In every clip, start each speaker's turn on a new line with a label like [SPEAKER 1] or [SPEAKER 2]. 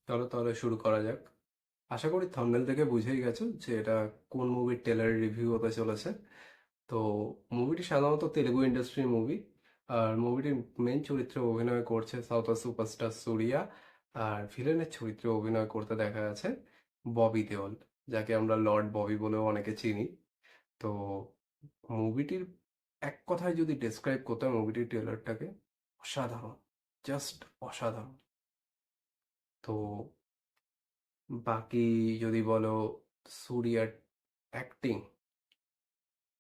[SPEAKER 1] চলো তাহলে শুরু করা যাক। আশা করি থাম্বনেল থেকে বুঝেই গেছো যে এটা কোন মুভির টেলার রিভিউ হতে চলেছে। তো মুভিটি সাধারণত তেলেগু ইন্ডাস্ট্রির মুভি। আর মুভিটির মেন চরিত্রে অভিনয় করছে সাউথের সুপারস্টার সুরিয়া। আর ভিলেনের চরিত্রে অভিনয় করতে দেখা গেছে ববি দেওল, যাকে আমরা লর্ড ববি বলেও অনেকে চিনি। তো মুভিটির এক কথায় যদি ডেসক্রাইব করতে হয় মুভিটির টেলারটাকে, অসাধারণ, জাস্ট অসাধারণ। তো বাকি যদি বলো সুরিয়ার অ্যাক্টিং,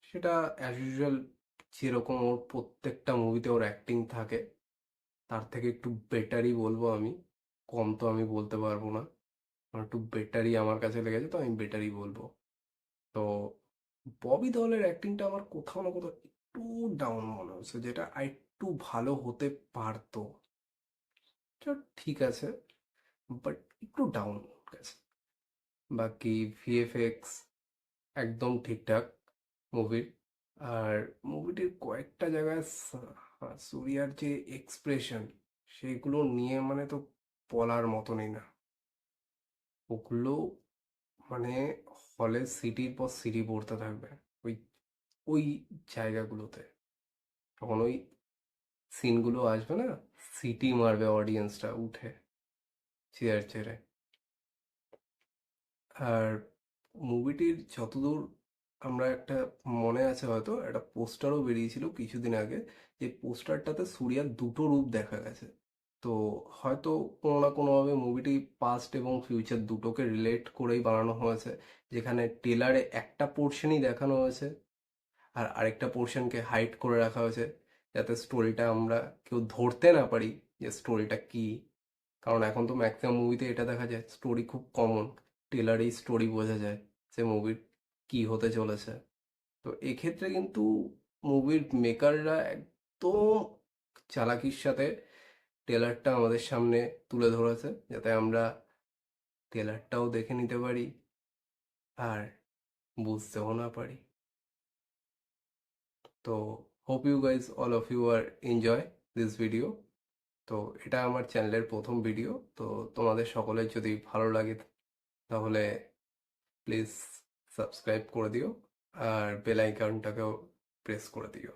[SPEAKER 1] সেটা অ্যাজ ইউজুয়াল যেরকম ওর প্রত্যেকটা মুভিতে ওর অ্যাক্টিং থাকে তার থেকে একটু বেটারই বলবো আমি। কম তো আমি বলতে পারবো না, আমার একটু বেটারই আমার কাছে লেগেছে, তো আমি বেটারই বলবো। তো ববি দেওলের অ্যাক্টিংটা আমার কোথাও না কোথাও একটু ডাউন মনে হচ্ছে, যেটা আরেকটু ভালো হতে পারতো। তো ঠিক আছে, বাট একটু ডাউন গেছে। বাকি ভিএফএক্স একদম ঠিকঠাক মুভির। আর মুভিটির কয়েকটা জায়গায় সুরিয়ার যে এক্সপ্রেশন, সেগুলো নিয়ে মানে তো বলার মতনই না। ওগুলো মানে হলে সিটির পর সিটি পড়তে থাকবে ওই ওই জায়গাগুলোতে, তখন ওই সিনগুলো আসবে না, সিটি মারবে অডিয়েন্সটা উঠে চেয়ার ছেড়ে। আর মুভিটির যতদূর আমরা একটা, মনে আছে হয়তো একটা পোস্টারও বেরিয়েছিল কিছুদিন আগে, যে পোস্টারটাতে সূর্যার দুটো রূপ দেখা গেছে। তো হয়তো কোনো না কোনোভাবে মুভিটি পাস্ট এবং ফিউচার দুটোকে রিলেট করেই বানানো হয়েছে, যেখানে টেলারে একটা পোর্শনই দেখানো হয়েছে আর আরেকটা পোর্শনকে হাইড করে রাখা হয়েছে, যাতে স্টোরিটা আমরা কেউ ধরতে না পারি যে স্টোরিটা কি। কারণ এখন তো ম্যাক্সিমাম মুভিতে এটা দেখা যায়, স্টোরি খুব কমন, টেলারেই স্টোরি বোঝা যায় সে মুভির কি হতে চলেছে। তো এক্ষেত্রে কিন্তু মুভির মেকাররা একদম চালাকির সাথে টেলারটা আমাদের সামনে তুলে ধরেছে, যাতে আমরা টেলারটাও দেখে নিতে পারি আর বুঝতেও না পারি। তো hope you guys all of you are enjoy this video. তো এটা আমার চ্যানেলের প্রথম ভিডিও, তো তোমাদের সকলের যদি ভালো লাগে তাহলে প্লিজ সাবস্ক্রাইব করে দিও আর বেল আইকনটাকেও প্রেস করে দিও।